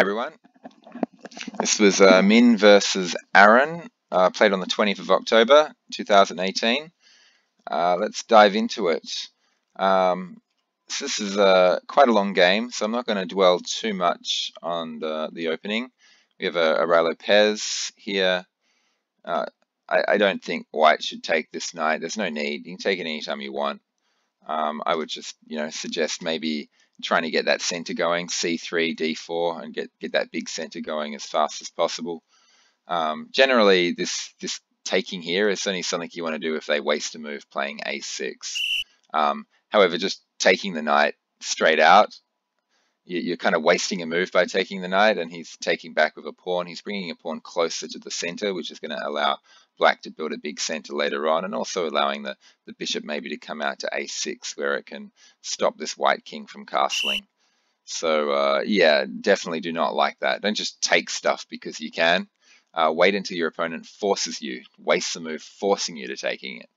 Hi everyone. This was Minh versus Aran, played on the 20th of October 2018. Let's dive into it. So this is quite a long game, so I'm not going to dwell too much on the opening. We have a Rey Lopez here. I don't think white should take this knight. There's no need. You can take it anytime you want. I would just, suggest maybe trying to get that center going, c3, d4, and get that big center going as fast as possible. Generally, this taking here is only something you want to do if they waste a move playing a6. However, just taking the knight straight out, you're kind of wasting a move by taking the knight, and he's taking back with a pawn. He's bringing a pawn closer to the center, which is going to allow black to build a big center later on, and also allowing the bishop maybe to come out to a6, where it can stop this white king from castling. So yeah, definitely do not like that. Don't just take stuff because you can. Wait until your opponent forces you, wastes a move forcing you to taking it.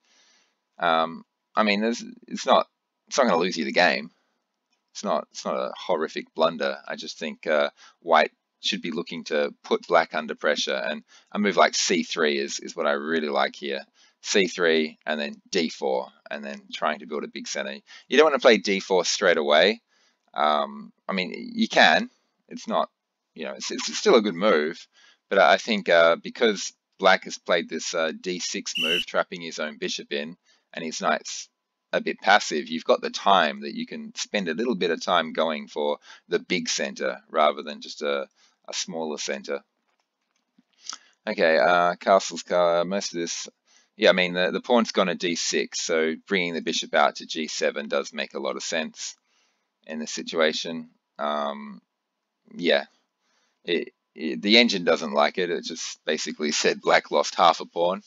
I mean, it's not going to lose you the game. It's not a horrific blunder. I just think white should be looking to put black under pressure, and a move like c3 is what I really like here. c3 and then d4, and then trying to build a big center. You don't want to play d4 straight away. I mean, you can. It's not, it's still a good move, but I think because black has played this d6 move, trapping his own bishop in, and his knight's a bit passive, you've got the time that you can spend a little bit of time going for the big center rather than just a smaller center. Okay, castles, most of this, yeah, I mean, the pawn's gone to d6, so bringing the bishop out to g7 does make a lot of sense in this situation. Yeah, the engine doesn't like it. It just basically said black lost half a pawn.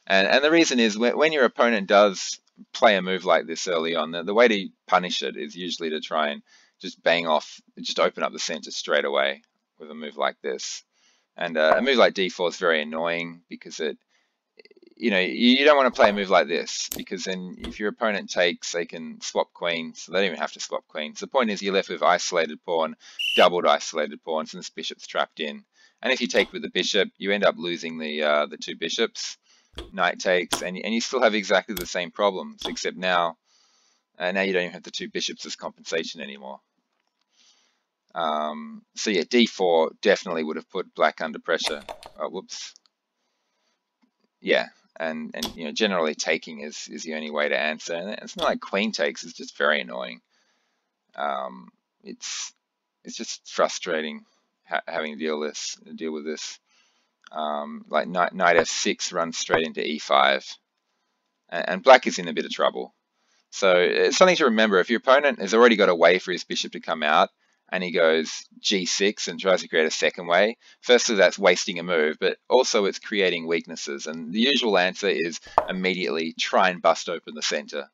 And the reason is when your opponent does play a move like this early on, the way to punish it is usually to try and just bang off, just open up the center straight away with a move like this. And a move like d4 is very annoying because you don't want to play a move like this, because then if your opponent takes, they can swap queens, so they don't even have to swap queens. The point is you're left with isolated pawn, doubled isolated pawns, and this bishop's trapped in. And if you take with the bishop, you end up losing the two bishops. Knight takes, and you still have exactly the same problems, except now you don't even have the two bishops as compensation anymore. So yeah, d4 definitely would have put black under pressure. Whoops. Yeah, and generally taking is the only way to answer, and it's not like queen takes. It's just very annoying. It's just frustrating having to deal with this. Like knight f6 runs straight into e5, and black is in a bit of trouble. So it's something to remember. If your opponent has already got a way for his bishop to come out, and he goes g6 and tries to create a second way, firstly that's wasting a move, but also it's creating weaknesses, and the usual answer is immediately try and bust open the center.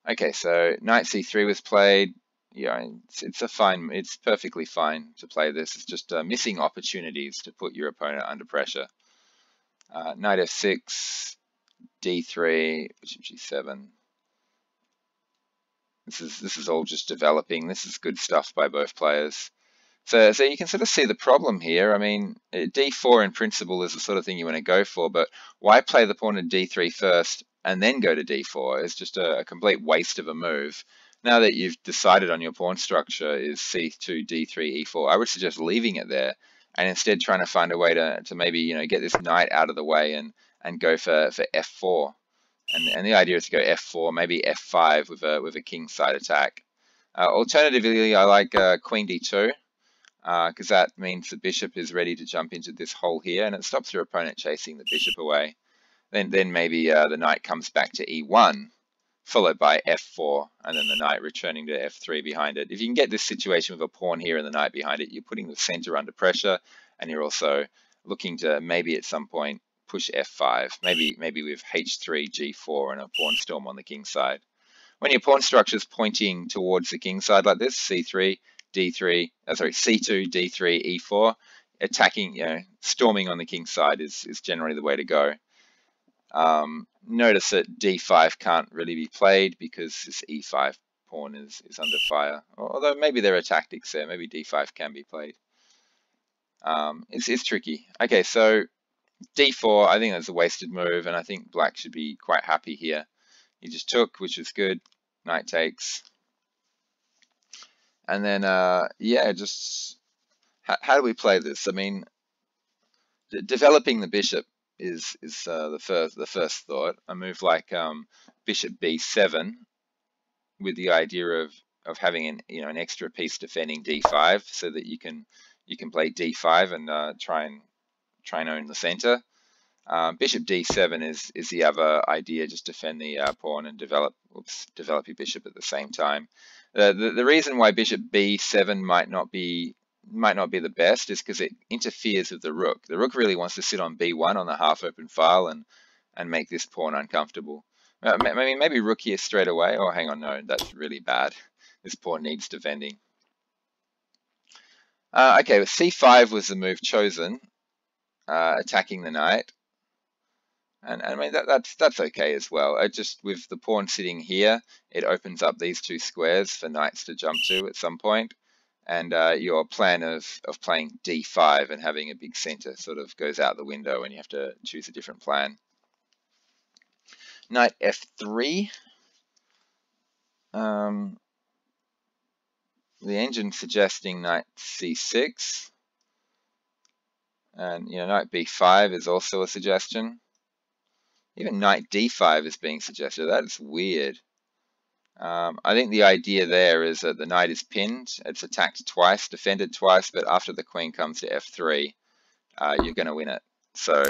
Okay, so knight c3 was played. Yeah, it's perfectly fine to play this. It's just missing opportunities to put your opponent under pressure. Knight f6, d3, bishop g7. This is all just developing. This is good stuff by both players. So you can sort of see the problem here. I mean, d4 in principle is the sort of thing you want to go for, but why play the pawn to d3 first and then go to d4? It's just a complete waste of a move. Now that you've decided on your pawn structure is c2, d3, e4, I would suggest leaving it there and instead trying to find a way to maybe get this knight out of the way and go for f4. And the idea is to go f4, maybe f5 with a king side attack. Alternatively, I like queen d2 because that means the bishop is ready to jump into this hole here, and it stops your opponent chasing the bishop away. Then maybe the knight comes back to e1, followed by f4, and then the knight returning to f3 behind it. If you can get this situation with a pawn here and the knight behind it, you're putting the center under pressure, and you're also looking to maybe at some point push f5, maybe with h3, g4, and a pawn storm on the king side. When your pawn structure is pointing towards the king side like this, c3, d3, c2, d3, e4, attacking, storming on the king side is generally the way to go. Notice that d5 can't really be played because this e5 pawn is under fire. Although maybe there are tactics there. Maybe d5 can be played. It's tricky. Okay, so d4, I think that's a wasted move, and I think black should be quite happy here. He just took, which is good. Knight takes. And then, yeah, just how do we play this? I mean, developing the bishop is the first thought. A move like bishop b7 with the idea of having an extra piece defending d5, so that you can play d5 and try and own the center. Bishop d7 is the other idea. Just defend the pawn and develop your bishop at the same time. The reason why bishop b7 might not be the best is because it interferes with the rook. The rook really wants to sit on b1 on the half open file and make this pawn uncomfortable. Maybe rook here straight away. Oh, hang on, no, that's really bad. This pawn needs defending. Okay, well, c5 was the move chosen, attacking the knight. And I mean, that's okay as well. Just with the pawn sitting here, it opens up these two squares for knights to jump to at some point. And your plan of playing d5 and having a big center sort of goes out the window, and you have to choose a different plan. Knight f3. The engine suggesting knight c6. And knight b5 is also a suggestion. Even knight d5 is being suggested. That is weird. I think the idea there is that the knight is pinned. It's attacked twice, defended twice, but after the queen comes to f3, you're going to win it. So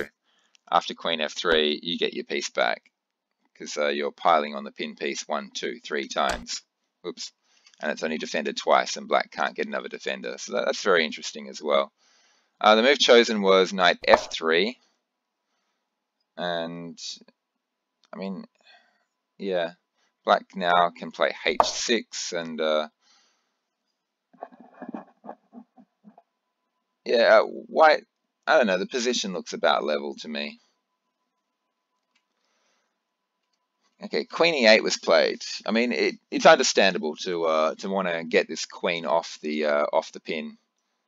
after queen f3, you get your piece back, because you're piling on the pin piece 1, 2, 3 times. Oops. And it's only defended twice, and black can't get another defender. So that's very interesting as well. The move chosen was knight f3. And, I mean, yeah, black now can play h6, and yeah, white, I don't know, the position looks about level to me. Okay, queen e8 was played. I mean, it's understandable to want to get this queen off the pin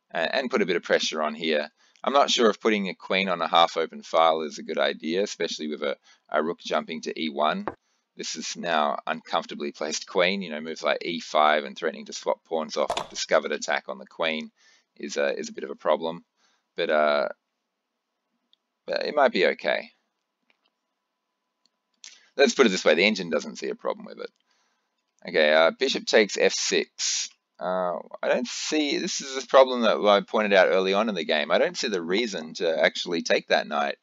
and put a bit of pressure on here. I'm not sure if putting a queen on a half-open file is a good idea, especially with a rook jumping to e1. This is now uncomfortably placed queen. Moves like e5 and threatening to swap pawns off with discovered attack on the queen is a bit of a problem. But it might be okay. Let's put it this way: the engine doesn't see a problem with it. Okay, bishop takes f6. I don't see, this is a problem that I pointed out early on in the game. I don't see the reason to actually take that knight.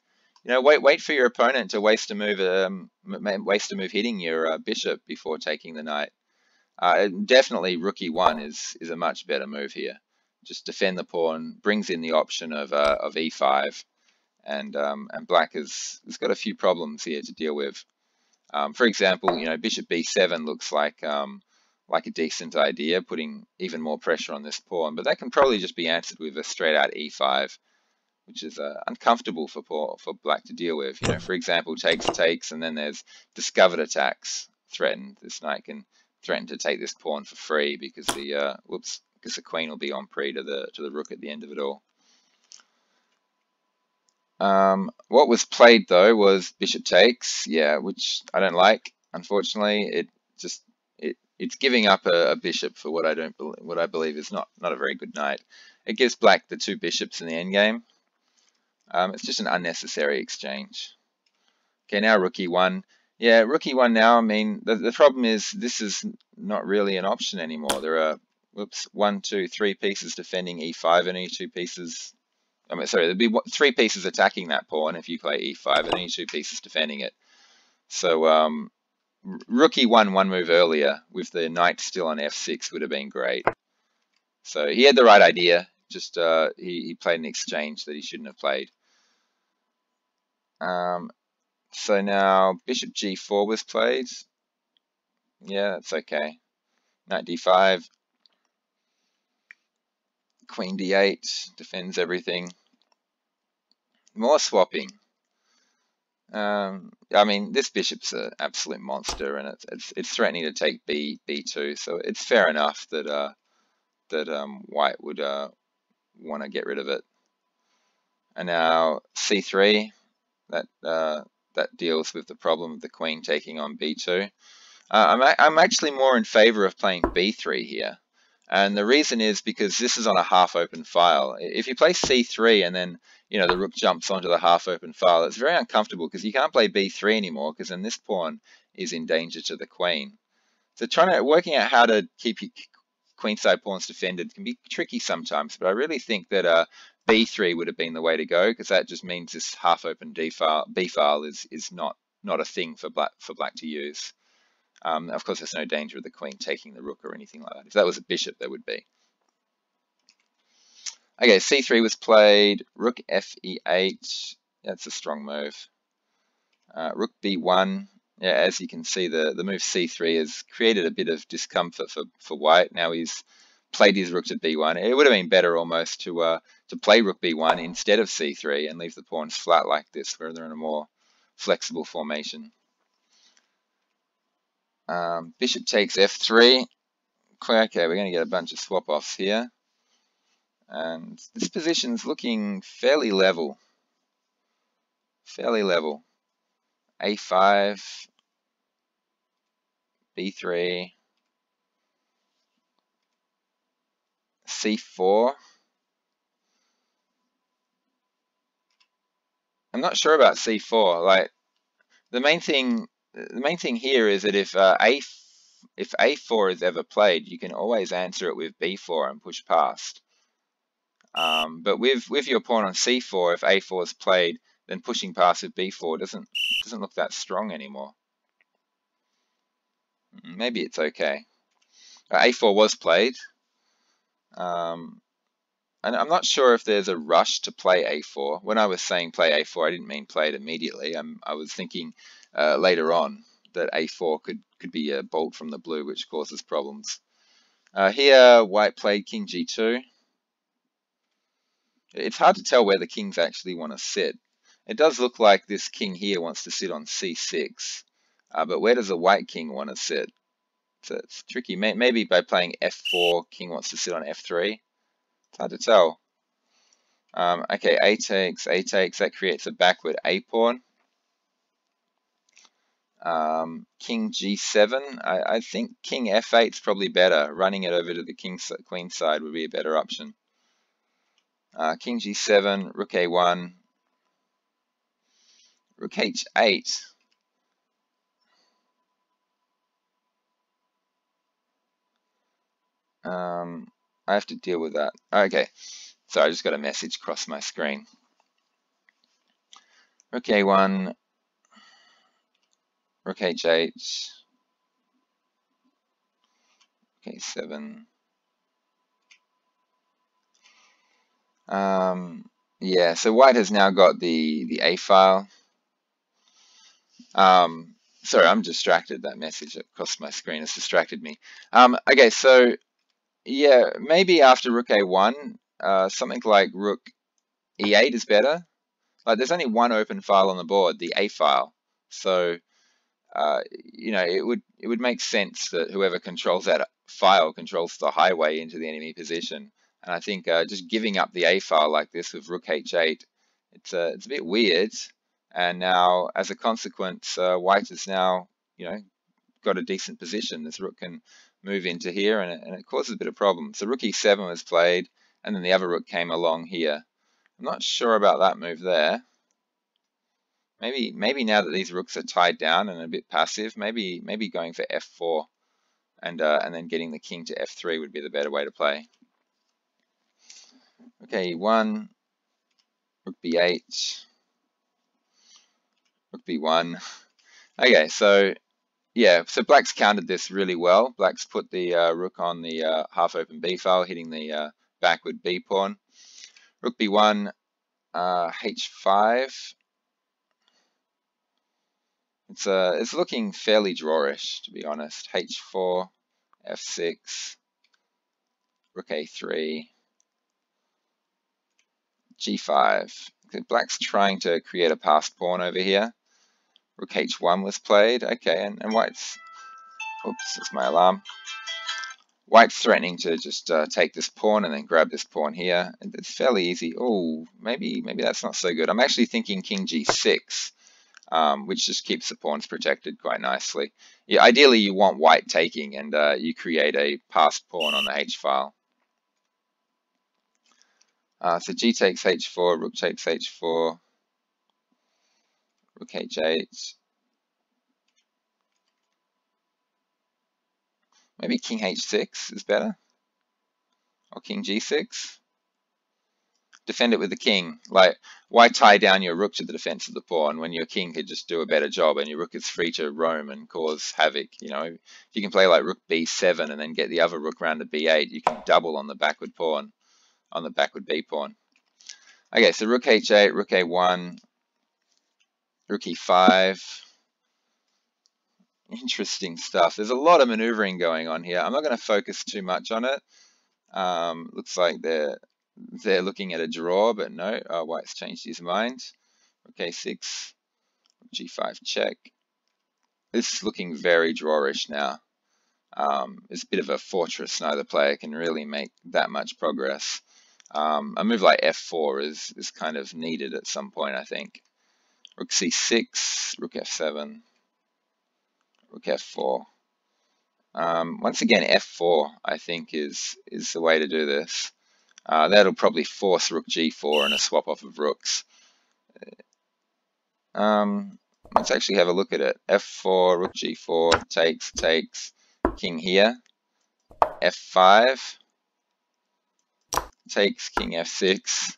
Wait for your opponent to waste a move hitting your bishop before taking the knight. Definitely rook e1 is a much better move here. Just defend the pawn, brings in the option of e5, and black has got a few problems here to deal with. For example, bishop b7 looks like a decent idea, putting even more pressure on this pawn, but that can probably just be answered with a straight out e5, which is uncomfortable for black to deal with. For example, takes, and then there's discovered attacks threatened. This knight can threaten to take this pawn for free because the queen will be on pre to the rook at the end of it all. What was played though was bishop takes, yeah, which I don't like. Unfortunately, it's giving up a bishop for what I believe is not a very good knight. It gives black the 2 bishops in the endgame. It's just an unnecessary exchange. Okay, now rook e1. Yeah, rook e1 now. I mean, the problem is this is not really an option anymore. There are 1, 2, 3 pieces defending e5 and only 2 pieces. There'd be 3 pieces attacking that pawn if you play e5 and only 2 pieces defending it. So rook e1 one move earlier with the knight still on f6 would have been great. So he had the right idea, just he played an exchange that he shouldn't have played. So now bishop g4 was played. Yeah, that's okay. Knight d5. Queen d8 defends everything. More swapping. I mean, this bishop's an absolute monster, and it's threatening to take b2, so it's fair enough that white would want to get rid of it. And now c3, that deals with the problem of the queen taking on b2. I'm actually more in favor of playing b3 here. And the reason is because this is on a half-open file. If you play c3 and then the rook jumps onto the half-open file, it's very uncomfortable because you can't play b3 anymore, because then this pawn is in danger to the queen. So working out how to keep your queenside pawns defended can be tricky sometimes, but I really think that b3 would have been the way to go, because that just means this half-open b file is not a thing for black to use. Of course, there's no danger of the queen taking the rook or anything like that. If that was a bishop, there would be. Okay, c3 was played. Rook fe8. That's a strong move. Rook b1. Yeah, as you can see, the move c3 has created a bit of discomfort for white. Now he's played his rook to b1. It would have been better almost to play rook b1 instead of c3 and leave the pawns flat like this, where they're in a more flexible formation. Bishop takes f3. Okay, we're going to get a bunch of swap-offs here. And this position's looking fairly level. Fairly level. a5, b3, c4. I'm not sure about c4. Like, the main thing here is that if a4 is ever played, you can always answer it with b4 and push past. But with your pawn on c4, if a4 is played, then pushing past with b4 doesn't look that strong anymore. Maybe it's okay. a4 was played. And I'm not sure if there's a rush to play a4. When I was saying play a4, I didn't mean play it immediately. I was thinking later on that a4 could be a bolt from the blue, which causes problems. Here, white played king g2. It's hard to tell where the kings actually want to sit. It does look like this king here wants to sit on c6. But where does the white king want to sit? So it's tricky. Maybe by playing f4, king wants to sit on f3. It's hard to tell. Okay, a takes, that creates a backward a pawn. King g7, I think king f8 is probably better. Running it over to the queen side would be a better option. King g7, rook a1, rook h8. I have to deal with that. Okay, so I just got a message across my screen. Rook a1, rook h8, rook a7. Yeah, so white has now got the a file. Sorry, I'm distracted. That message across my screen has distracted me. Okay, so yeah, maybe after rook a1, something like rook e8 is better. Like, there's only one open file on the board, the a file. So it would make sense that whoever controls that file controls the highway into the enemy position. And I think just giving up the a file like this with rook h8, it's a bit weird. And now, as a consequence, white has now got a decent position. This rook can move into here, and it causes a bit of problem. So rook e7 was played, and then the other rook came along here. I'm not sure about that move there. Maybe now that these rooks are tied down and a bit passive, maybe going for f4 and then getting the king to f3 would be the better way to play. Okay, e1, rook b8, rook b1. Okay, so yeah, so black's countered this really well. Black's put the rook on the half-open b file, hitting the backward b pawn. Rook b1, h5. It's looking fairly drawish, to be honest. h4, f6, rook a3, g5. Black's trying to create a passed pawn over here. Rook h1 was played. Okay, and white's... Oops, that's my alarm. White's threatening to just take this pawn and then grab this pawn here. It's fairly easy. Oh, maybe that's not so good. I'm actually thinking king g6, which just keeps the pawns protected quite nicely. Yeah, ideally you want white taking, and you create a passed pawn on the h-file. So g takes h4, rook takes h4, rook h8. Maybe king h6 is better, or king g6. Defend it with the king. Like, why tie down your rook to the defense of the pawn when your king could just do a better job and your rook is free to roam and cause havoc? You know, if you can play like rook b7 and then get the other rook round to b8, you can double on the backward pawn, on the backward b pawn. Okay, so rook h8, rook a1, rook e5. Interesting stuff. There's a lot of maneuvering going on here. I'm not going to focus too much on it. Looks like they're looking at a draw, but no, white's changed his mind. Rook a6, g5 check. This is looking very drawish now. It's a bit of a fortress. Neither player can really make that much progress. A move like f4 is kind of needed at some point, I think. Rook c6, rook f7, rook f4. Once again, f4, I think, is the way to do this. That'll probably force rook g4 and a swap off of rooks. Let's actually have a look at it. f4, rook g4, takes, king here. f5, takes, king f6.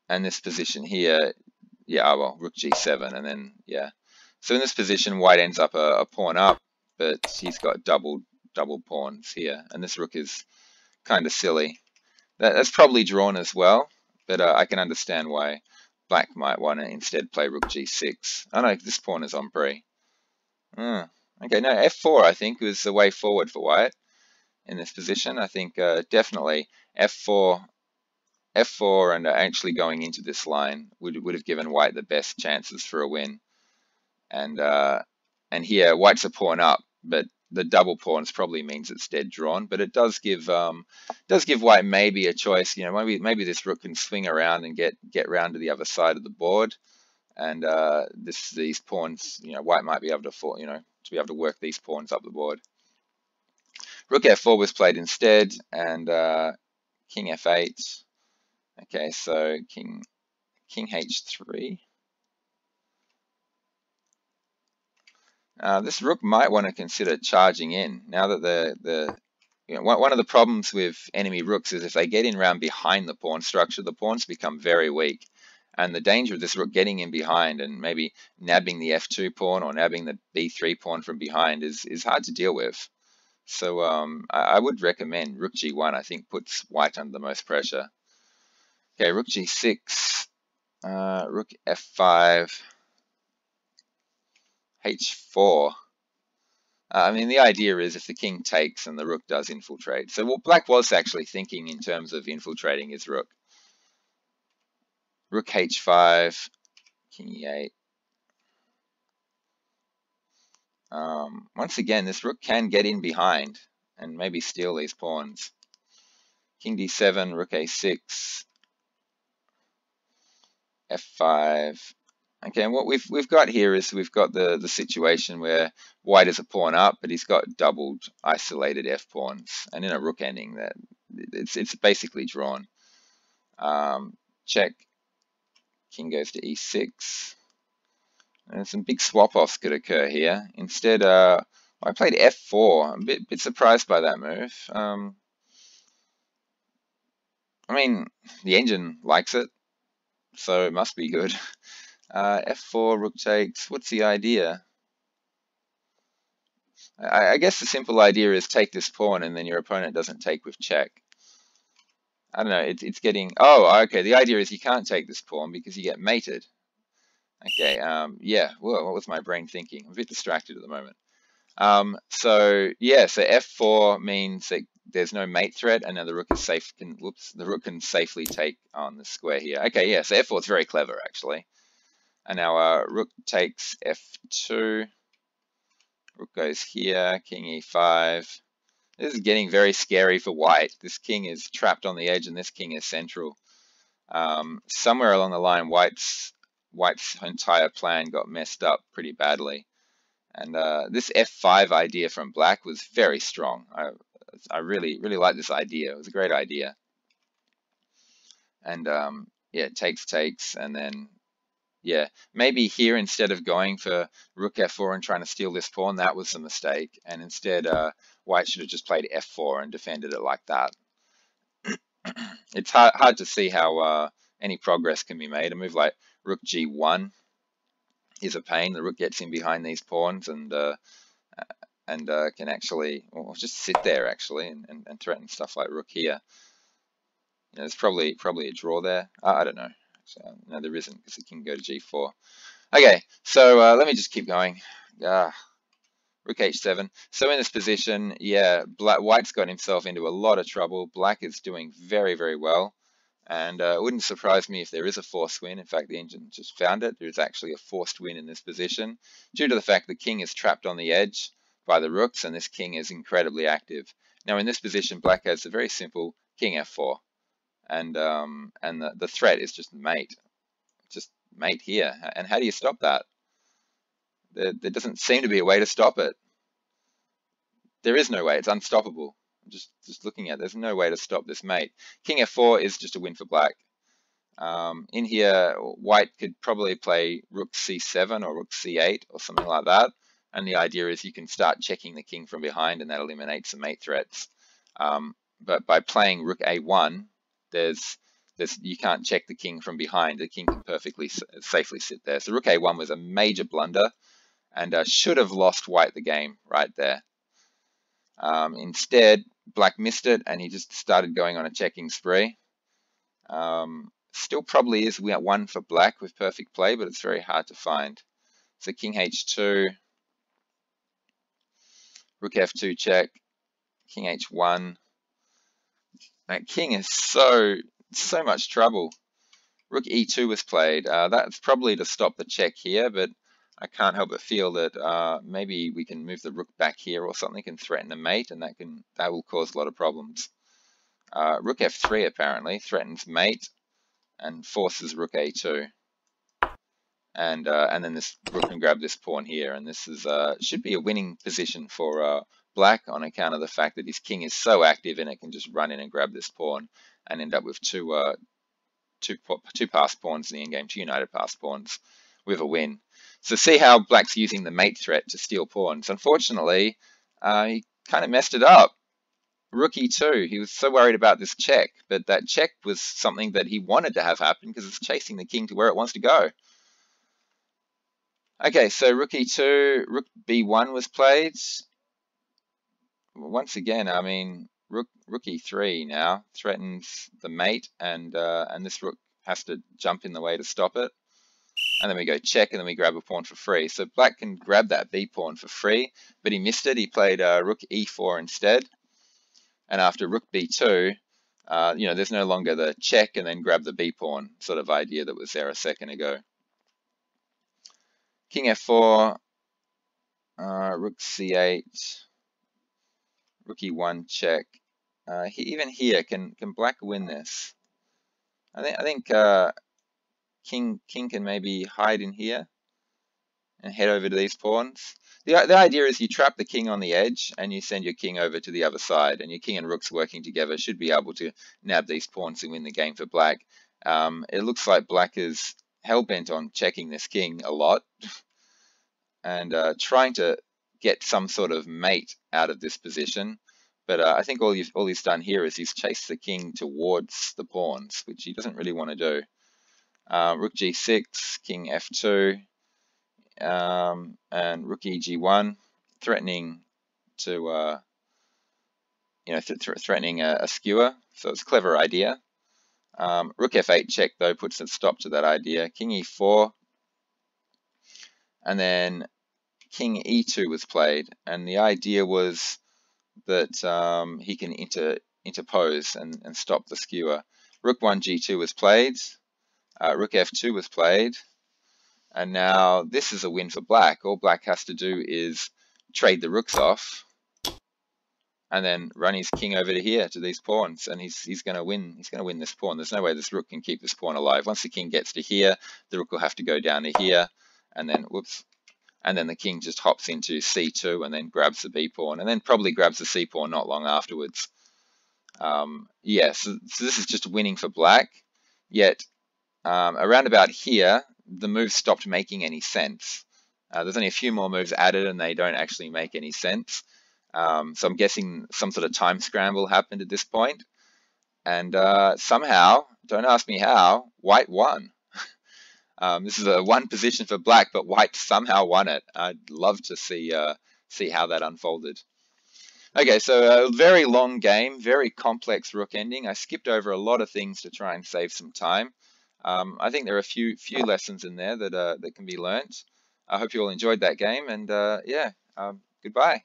And this position here, yeah, well, rook g7, and then, yeah. So in this position, white ends up a pawn up, but he's got double pawns here, and this rook is kind of silly. That's probably drawn as well, but I can understand why black might want to instead play rook g6. I know this pawn is on pre. Okay, no, f4 I think was the way forward for white in this position. I think definitely f4 and actually going into this line would have given white the best chances for a win. And here white's a pawn up, but the double pawns probably means it's dead drawn. But it does give white maybe a choice. You know, maybe this rook can swing around and get round to the other side of the board, and these pawns, you know, white might be able to work these pawns up the board. Rook f4 was played instead, and king f8. Okay, so king h3. This rook might want to consider charging in now that one of the problems with enemy rooks is if they get in round behind the pawn structure, the pawns become very weak. And the danger of this rook getting in behind and maybe nabbing the f2 pawn or nabbing the b3 pawn from behind is hard to deal with. So I would recommend rook g1. I think puts white under the most pressure. Okay, rook g6, rook f5. h4. I mean, the idea is if the king takes and the rook does infiltrate. So what black was actually thinking in terms of infiltrating his rook. Rook h5, king e8. Once again, this rook can get in behind and maybe steal these pawns. King d7, rook a6, f5. Okay, and what we've got here is we've got the situation where white is a pawn up, but he's got doubled isolated f pawns, and in a rook ending, that it's basically drawn. Check. King goes to e6, and some big swap offs could occur here. Instead, I played f4. I'm a bit surprised by that move. I mean, the engine likes it, so it must be good. f4, rook takes. What's the idea? I guess the simple idea is take this pawn and then your opponent doesn't take with check. I don't know, it's getting... Oh, okay, the idea is you can't take this pawn because you get mated. Okay, yeah, well, what was my brain thinking? I'm a bit distracted at the moment. So f4 means that there's no mate threat, and now the rook is safe. The rook can safely take on the square here. Okay, yeah, so f4 is very clever, actually. And now rook takes f2. Rook goes here, king e5. This is getting very scary for white. This king is trapped on the edge and this king is central. Somewhere along the line, white's entire plan got messed up pretty badly. And this f5 idea from black was very strong. I really like this idea. It was a great idea. And yeah, takes, and then yeah, maybe here instead of going for rook f4 and trying to steal this pawn, that was a mistake. And instead, white should have just played f4 and defended it like that. It's hard to see how any progress can be made. A move like rook g1 is a pain. The rook gets in behind these pawns and can actually, or just sit there actually and threaten stuff like rook here. You know, there's probably a draw there. I don't know. So, no, there isn't because the king can go to g4. Okay, so let me just keep going. Rook h7. So in this position, yeah, white's got himself into a lot of trouble. Black is doing very well. And it wouldn't surprise me if there is a forced win. In fact, the engine just found it. There's actually a forced win in this position due to the fact the king is trapped on the edge by the rooks, and this king is incredibly active. Now in this position, black has a very simple king f4, and the threat is just mate here. And how do you stop that? There doesn't seem to be a way to stop it. There is no way. It's unstoppable. Just looking at it, there's no way to stop this mate. King f4 is just a win for black. In here, white could probably play rook c7 or rook c8 or something like that. And the idea is you can start checking the king from behind, and that eliminates the mate threats. But by playing rook a1, you can't check the king from behind. The king can perfectly safely sit there. So rook a1 was a major blunder, and should have lost white the game right there. Instead, black missed it, and he just started going on a checking spree. Still probably is one for black with perfect play, but it's very hard to find. So king h2, rook f2 check, king h1. That king is so much trouble. Rook e2 was played. That's probably to stop the check here, but I can't help but feel that maybe we can move the rook back here or something and threaten a mate, and that will cause a lot of problems. Rook f3 apparently threatens mate and forces rook a2, and then this rook can grab this pawn here, and this is should be a winning position for black on account of the fact that his king is so active and it can just run in and grab this pawn and end up with two passed pawns in the endgame, two united passed pawns with a win. So see how black's using the mate threat to steal pawns. Unfortunately, he kind of messed it up. Rook e2, he was so worried about this check, but that check was something that he wanted to have happen because it's chasing the king to where it wants to go. Okay, so rook e2, rook b1 was played. Once again, I mean, rook e3 now threatens the mate, and this rook has to jump in the way to stop it. And then we go check, and then we grab a pawn for free. So black can grab that b pawn for free, but he missed it. He played rook e4 instead. And after rook b2, you know, there's no longer the check and then grab the b pawn sort of idea that was there a second ago. King f4, rook c8, rook e1 check. Even here, can black win this? I think king can maybe hide in here and head over to these pawns. The idea is you trap the king on the edge and you send your king over to the other side, and your king and rooks working together should be able to nab these pawns and win the game for black. It looks like black is hell-bent on checking this king a lot and trying to get some sort of mate out of this position. But I think all he's done here is he's chased the king towards the pawns, which he doesn't really want to do. Rook g6, king f2, and rook eg1, threatening to threatening a skewer. So it's a clever idea. Rook f8 check though puts a stop to that idea. King e4, and then king e2 was played, and the idea was that he can interpose and stop the skewer. Rook 1 g2 was played. Rook f2 was played. And now this is a win for black. All black has to do is trade the rooks off and then run his king over to here to these pawns, and he's going to win. He's going to win this pawn. There's no way this rook can keep this pawn alive. Once the king gets to here, the rook will have to go down to here, and then whoops, and then the king just hops into c2 and then grabs the b pawn, and then probably grabs the c pawn not long afterwards. Yeah, so this is just winning for black. Yet around about here, the moves stopped making any sense. There's only a few more moves added, and they don't actually make any sense. So I'm guessing some sort of time scramble happened at this point. And somehow, don't ask me how, white won. This is a one position for black, but white somehow won it. I'd love to see how that unfolded. Okay, so a very long game, very complex rook ending. I skipped over a lot of things to try and save some time. I think there are a few lessons in there that can be learnt. I hope you all enjoyed that game, and yeah, goodbye.